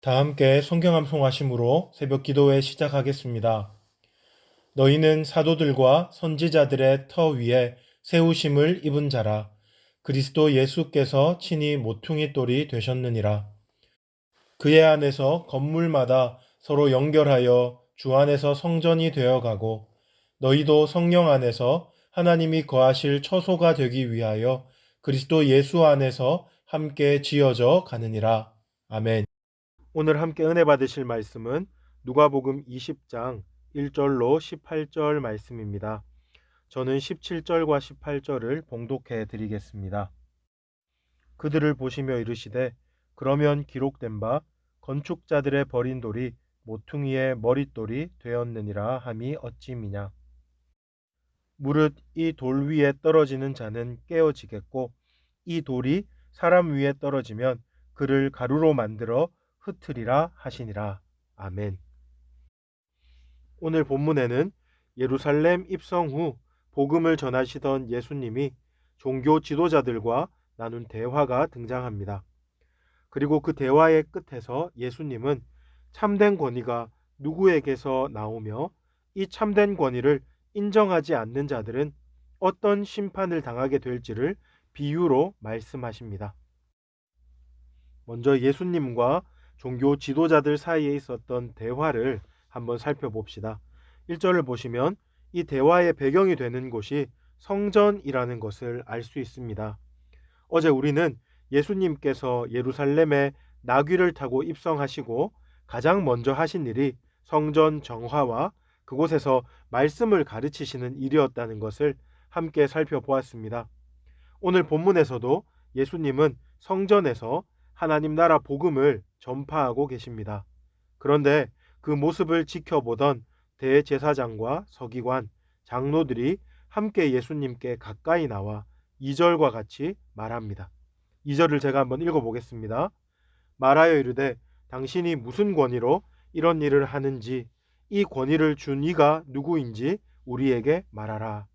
다 함께 성경 암송하심으로 새벽 기도회 시작하겠습니다. 너희는 사도들과 선지자들의 터 위에 세우심을 입은 자라. 그리스도 예수께서 친히 모퉁이 돌이 되셨느니라. 그의 안에서 건물마다 서로 연결하여 주 안에서 성전이 되어가고 너희도 성령 안에서 하나님이 거하실 처소가 되기 위하여 그리스도 예수 안에서 함께 지어져 가느니라. 아멘. 오늘 함께 은혜 받으실 말씀은 누가복음 20장 1절로 18절 말씀입니다. 저는 17절과 18절을 봉독해 드리겠습니다. 그들을 보시며 이르시되 그러면 기록된 바 건축자들의 버린 돌이 모퉁이의 머릿돌이 되었느니라 함이 어찌미냐. 무릇 이 돌 위에 떨어지는 자는 깨어지겠고 이 돌이 사람 위에 떨어지면 그를 가루로 만들어 흩으리라 하시니라. 아멘. 오늘 본문에는 예루살렘 입성 후 복음을 전하시던 예수님이 종교 지도자들과 나눈 대화가 등장합니다. 그리고 그 대화의 끝에서 예수님은 참된 권위가 누구에게서 나오며 이 참된 권위를 인정하지 않는 자들은 어떤 심판을 당하게 될지를 비유로 말씀하십니다. 먼저 예수님과 종교 지도자들 사이에 있었던 대화를 한번 살펴봅시다. 1절을 보시면 이 대화의 배경이 되는 곳이 성전이라는 것을 알 수 있습니다. 어제 우리는 예수님께서 예루살렘에 나귀를 타고 입성하시고 가장 먼저 하신 일이 성전 정화와 그곳에서 말씀을 가르치시는 일이었다는 것을 함께 살펴보았습니다. 오늘 본문에서도 예수님은 성전에서 하나님 나라 복음을 전파하고 계십니다. 그런데 그 모습을 지켜보던 대제사장과 서기관, 장로들이 함께 예수님께 가까이 나와 2절과 같이 말합니다. 2절을 제가 한번 읽어보겠습니다. 말하여 이르되 당신이 무슨 권위로 이런 일을 하는지 이 권위를 준 이가 누구인지 우리에게 말하라.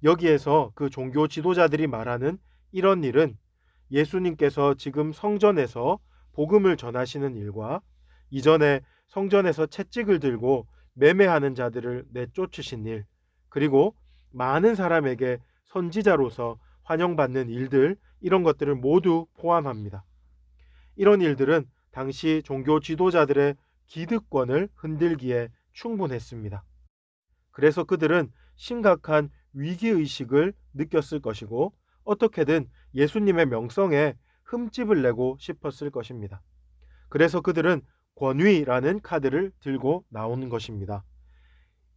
여기에서 그 종교 지도자들이 말하는 이런 일은 예수님께서 지금 성전에서 복음을 전하시는 일과 이전에 성전에서 채찍을 들고 매매하는 자들을 내쫓으신 일, 그리고 많은 사람에게 선지자로서 환영받는 일들, 이런 것들을 모두 포함합니다. 이런 일들은 당시 종교 지도자들의 기득권을 흔들기에 충분했습니다. 그래서 그들은 심각한 위기의식을 느꼈을 것이고 어떻게든 예수님의 명성에 흠집을 내고 싶었을 것입니다. 그래서 그들은 권위라는 카드를 들고 나오는 것입니다.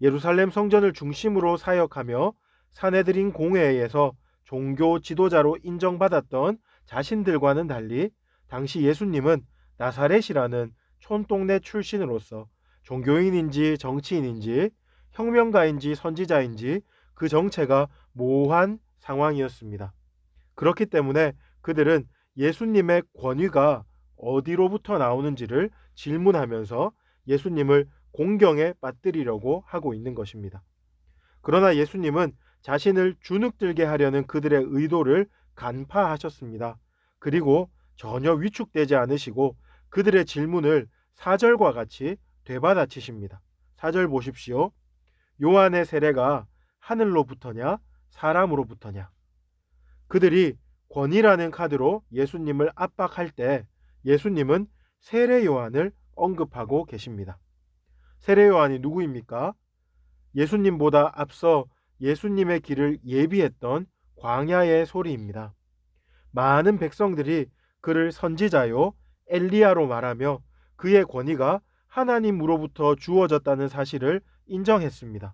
예루살렘 성전을 중심으로 사역하며 사내들인 공회에서 종교 지도자로 인정받았던 자신들과는 달리 당시 예수님은 나사렛이라는 촌동네 출신으로서 종교인인지 정치인인지 혁명가인지 선지자인지 그 정체가 모호한 상황이었습니다. 그렇기 때문에 그들은 예수님의 권위가 어디로부터 나오는지를 질문하면서 예수님을 공경에 빠뜨리려고 하고 있는 것입니다. 그러나 예수님은 자신을 주눅들게 하려는 그들의 의도를 간파하셨습니다. 그리고 전혀 위축되지 않으시고 그들의 질문을 4절과 같이 되받아치십니다. 4절 보십시오. 요한의 세례가 하늘로부터냐 사람으로부터냐. 그들이 권위라는 카드로 예수님을 압박할 때 예수님은 세례 요한을 언급하고 계십니다. 세례 요한이 누구입니까? 예수님보다 앞서 예수님의 길을 예비했던 광야의 소리입니다. 많은 백성들이 그를 선지자요 엘리야로 말하며 그의 권위가 하나님으로부터 주어졌다는 사실을 인정했습니다.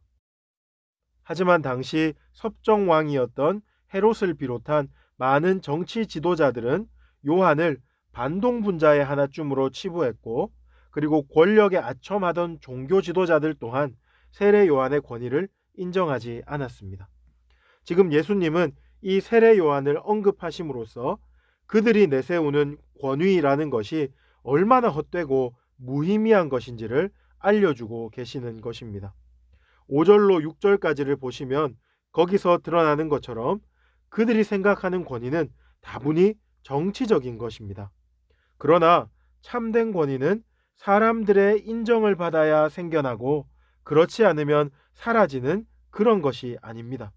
하지만 당시 섭정왕이었던 헤롯을 비롯한 많은 정치 지도자들은 요한을 반동분자의 하나쯤으로 치부했고 그리고 권력에 아첨하던 종교 지도자들 또한 세례 요한의 권위를 인정하지 않았습니다. 지금 예수님은 이 세례 요한을 언급하심으로써 그들이 내세우는 권위라는 것이 얼마나 헛되고 무의미한 것인지를 알려주고 계시는 것입니다. 5절로 6절까지를 보시면 거기서 드러나는 것처럼 그들이 생각하는 권위는 다분히 정치적인 것입니다. 그러나 참된 권위는 사람들의 인정을 받아야 생겨나고 그렇지 않으면 사라지는 그런 것이 아닙니다.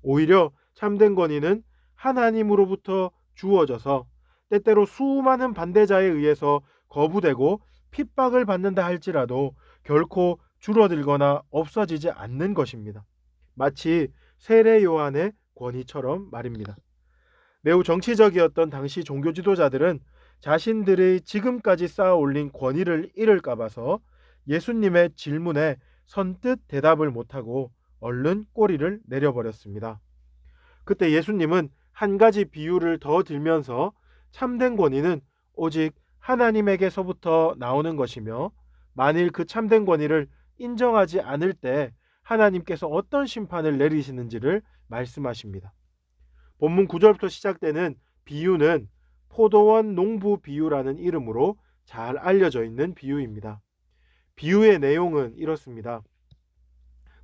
오히려 참된 권위는 하나님으로부터 주어져서 때때로 수많은 반대자에 의해서 거부되고 핍박을 받는다 할지라도 결코 줄어들거나 없어지지 않는 것입니다. 마치 세례 요한의 권위처럼 말입니다. 매우 정치적이었던 당시 종교 지도자들은 자신들의 지금까지 쌓아 올린 권위를 잃을까 봐서 예수님의 질문에 선뜻 대답을 못하고 얼른 꼬리를 내려버렸습니다. 그때 예수님은 한 가지 비유를 더 들면서 참된 권위는 오직 하나님에게서부터 나오는 것이며 만일 그 참된 권위를 인정하지 않을 때 하나님께서 어떤 심판을 내리시는지를 말씀하십니다. 본문 9절부터 시작되는 비유는 포도원 농부 비유라는 이름으로 잘 알려져 있는 비유입니다. 비유의 내용은 이렇습니다.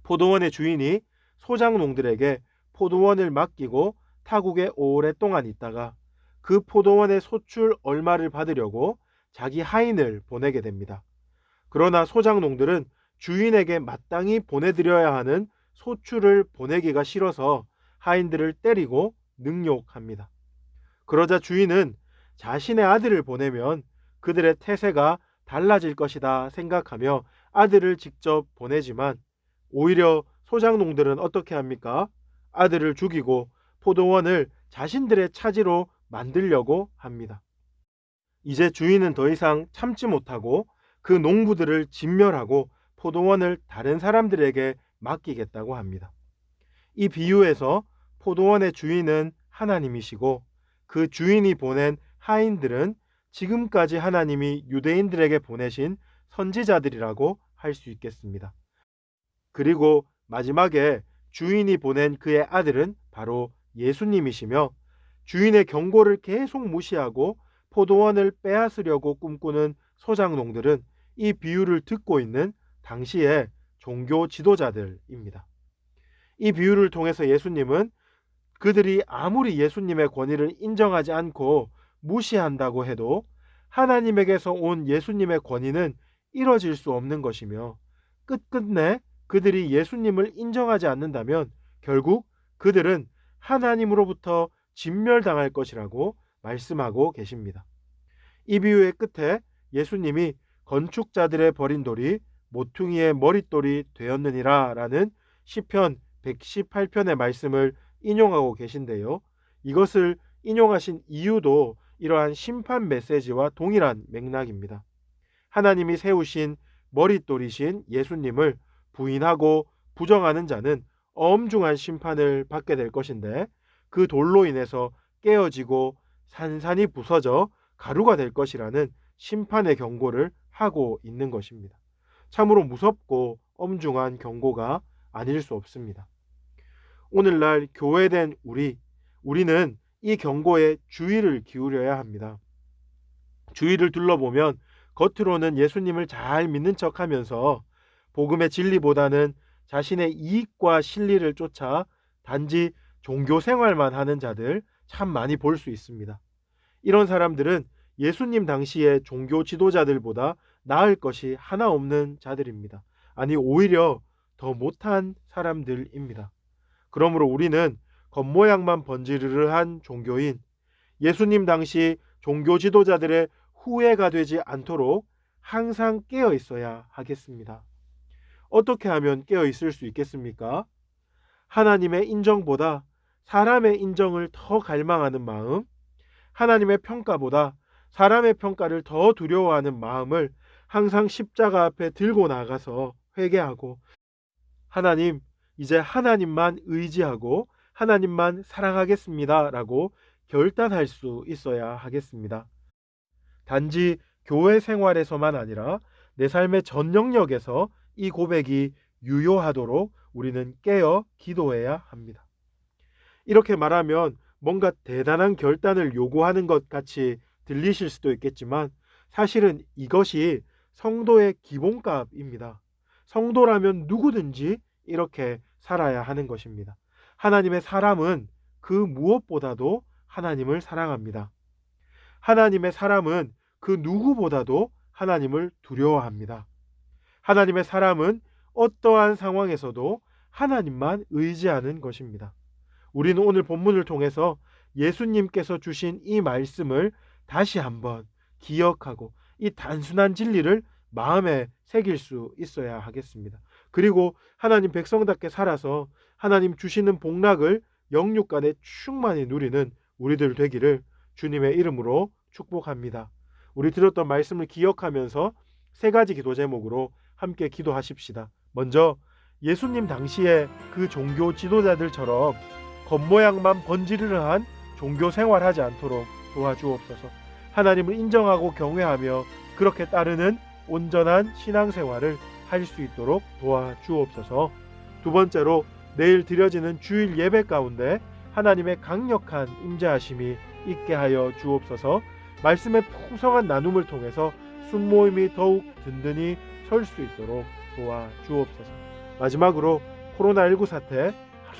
포도원의 주인이 소작농들에게 포도원을 맡기고 타국에 오랫동안 있다가 그 포도원의 소출 얼마를 받으려고 자기 하인을 보내게 됩니다. 그러나 소작농들은 주인에게 마땅히 보내드려야 하는 소출을 보내기가 싫어서 하인들을 때리고 능욕합니다. 그러자 주인은 자신의 아들을 보내면 그들의 태세가 달라질 것이다 생각하며 아들을 직접 보내지만 오히려 소작농들은 어떻게 합니까? 아들을 죽이고 포도원을 자신들의 차지로 만들려고 합니다. 이제 주인은 더 이상 참지 못하고 그 농부들을 진멸하고 포도원을 다른 사람들에게 맡기겠다고 합니다. 이 비유에서 포도원의 주인은 하나님이시고 그 주인이 보낸 하인들은 지금까지 하나님이 유대인들에게 보내신 선지자들이라고 할 수 있겠습니다. 그리고 마지막에 주인이 보낸 그의 아들은 바로 예수님이시며 주인의 경고를 계속 무시하고 포도원을 빼앗으려고 꿈꾸는 소작농들은 이 비유를 듣고 있는 당시의 종교 지도자들입니다. 이 비유를 통해서 예수님은 그들이 아무리 예수님의 권위를 인정하지 않고 무시한다고 해도 하나님에게서 온 예수님의 권위는 이뤄질 수 없는 것이며 끝끝내 그들이 예수님을 인정하지 않는다면 결국 그들은 하나님으로부터 진멸당할 것이라고 말씀하고 계십니다. 이 비유의 끝에 예수님이 건축자들의 버린 돌이 모퉁이의 머릿돌이 되었느니라 라는 시편 118편의 말씀을 인용하고 계신데요. 이것을 인용하신 이유도 이러한 심판 메시지와 동일한 맥락입니다. 하나님이 세우신 머릿돌이신 예수님을 부인하고 부정하는 자는 엄중한 심판을 받게 될 것인데 그 돌로 인해서 깨어지고 산산이 부서져 가루가 될 것이라는 심판의 경고를 하고 있는 것입니다. 참으로 무섭고 엄중한 경고가 아닐 수 없습니다. 오늘날 교회된 우리는 이 경고에 주의를 기울여야 합니다. 주위를 둘러보면 겉으로는 예수님을 잘 믿는 척하면서 복음의 진리보다는 자신의 이익과 실리를 쫓아 단지 종교 생활만 하는 자들 참 많이 볼 수 있습니다. 이런 사람들은 예수님 당시의 종교 지도자들보다 나을 것이 하나 없는 자들입니다. 아니 오히려 더 못한 사람들입니다. 그러므로 우리는 겉모양만 번지르르한 종교인 예수님 당시 종교 지도자들의 후예가 되지 않도록 항상 깨어 있어야 하겠습니다. 어떻게 하면 깨어 있을 수 있겠습니까? 하나님의 인정보다 사람의 인정을 더 갈망하는 마음, 하나님의 평가보다 사람의 평가를 더 두려워하는 마음을 항상 십자가 앞에 들고 나가서 회개하고 하나님, 이제 하나님만 의지하고 하나님만 사랑하겠습니다 라고 결단할 수 있어야 하겠습니다. 단지 교회 생활에서만 아니라 내 삶의 전 영역에서 이 고백이 유효하도록 우리는 깨어 기도해야 합니다. 이렇게 말하면 뭔가 대단한 결단을 요구하는 것 같이 들리실 수도 있겠지만 사실은 이것이 성도의 기본값입니다. 성도라면 누구든지 이렇게 살아야 하는 것입니다. 하나님의 사람은 그 무엇보다도 하나님을 사랑합니다. 하나님의 사람은 그 누구보다도 하나님을 두려워합니다. 하나님의 사람은 어떠한 상황에서도 하나님만 의지하는 것입니다. 우리는 오늘 본문을 통해서 예수님께서 주신 이 말씀을 다시 한번 기억하고 이 단순한 진리를 마음에 새길 수 있어야 하겠습니다. 그리고 하나님 백성답게 살아서 하나님 주시는 복락을 영육간에 충만히 누리는 우리들 되기를 주님의 이름으로 축복합니다. 우리 들었던 말씀을 기억하면서 세 가지 기도 제목으로 함께 기도하십시다. 먼저 예수님 당시에 그 종교 지도자들처럼 겉모양만 번지르르한 종교 생활하지 않도록 도와주옵소서. 하나님을 인정하고 경외하며 그렇게 따르는 온전한 신앙생활을 할 수 있도록 도와주옵소서. 두 번째로 내일 드려지는 주일 예배 가운데 하나님의 강력한 임재하심이 있게 하여 주옵소서. 말씀의 풍성한 나눔을 통해서 순모임이 더욱 든든히 설 수 있도록 도와주옵소서. 마지막으로 코로나19 사태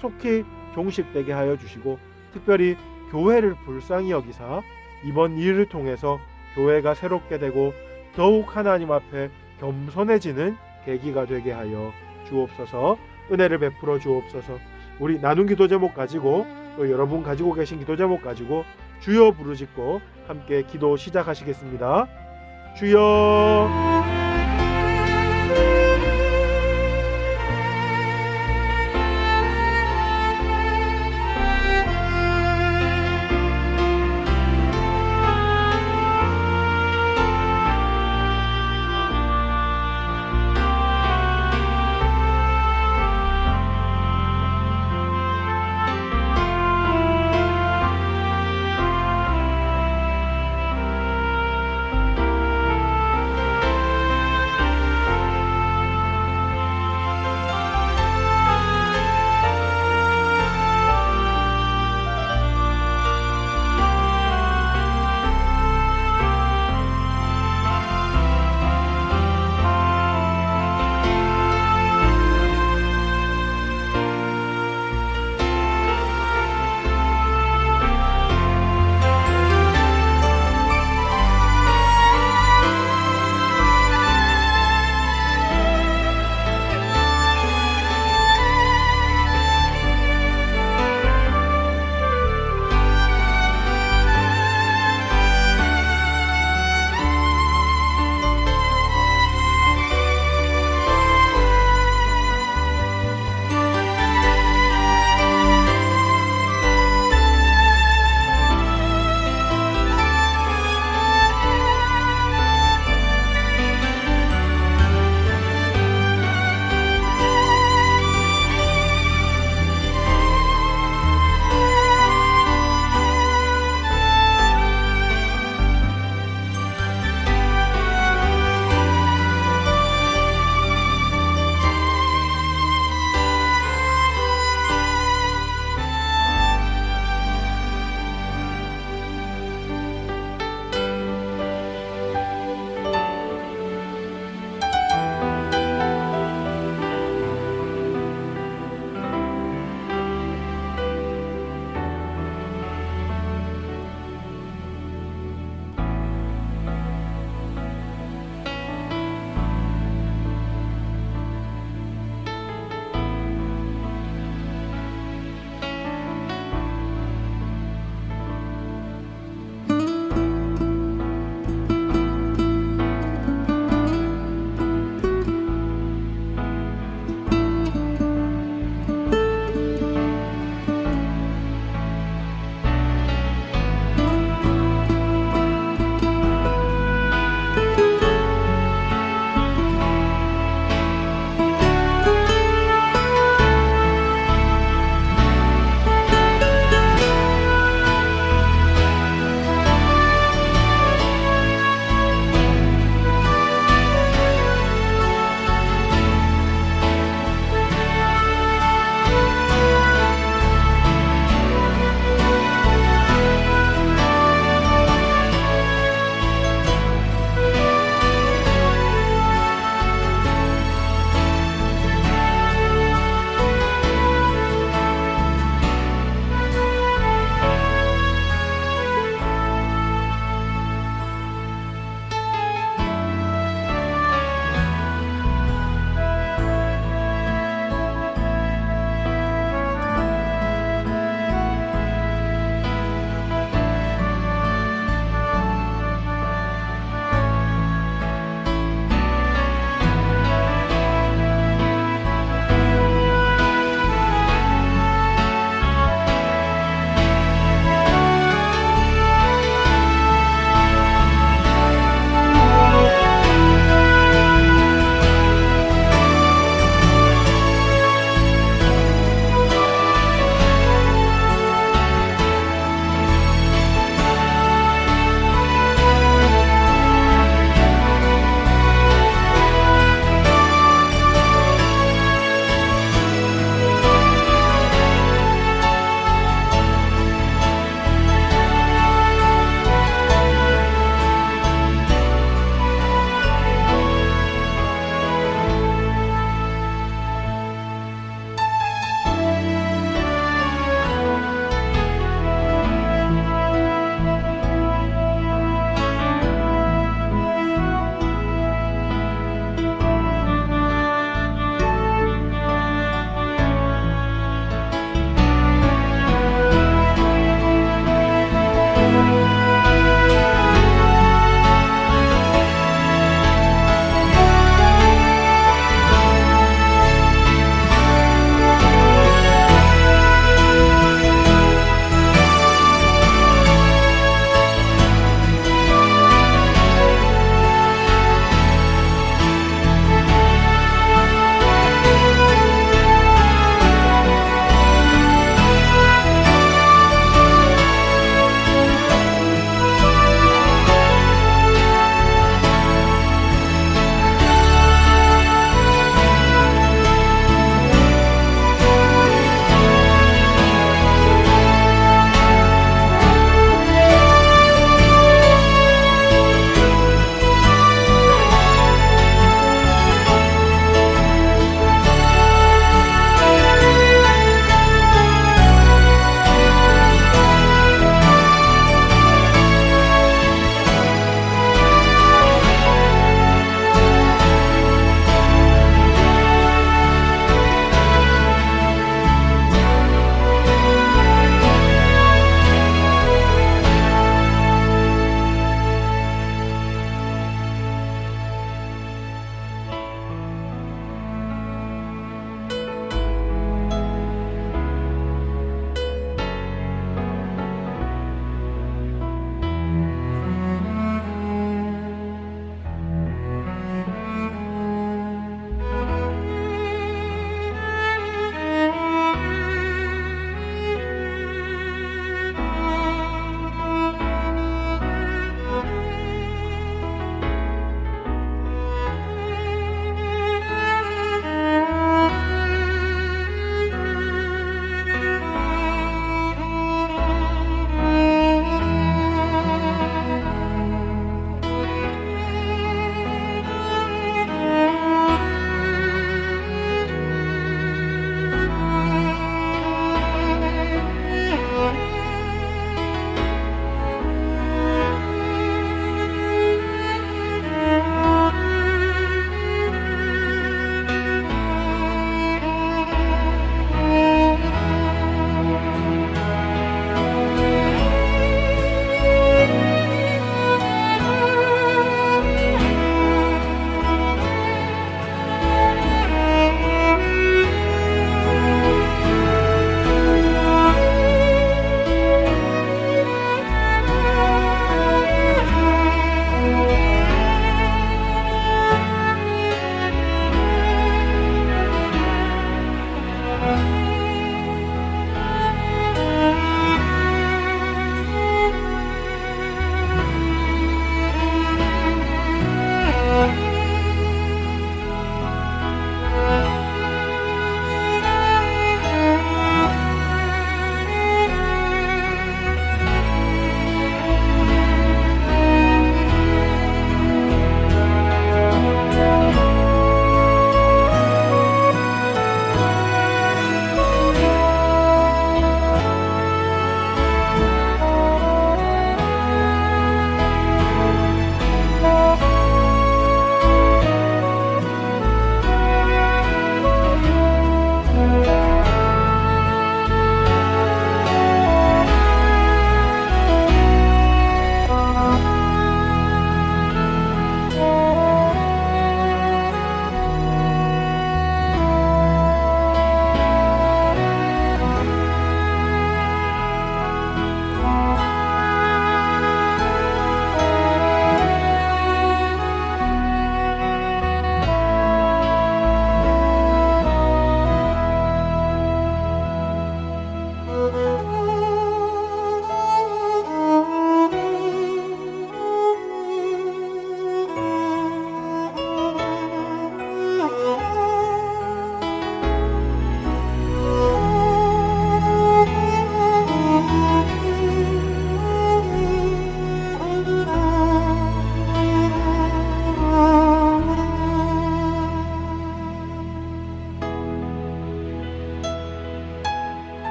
속히 종식되게 하여 주시고 특별히 교회를 불쌍히 여기사 이번 일을 통해서 교회가 새롭게 되고 더욱 하나님 앞에 겸손해지는 계기가 되게 하여 주옵소서. 은혜를 베풀어 주옵소서. 우리 나눈 기도 제목 가지고 또 여러분 가지고 계신 기도 제목 가지고 주여 부르짖고 함께 기도 시작하시겠습니다. 주여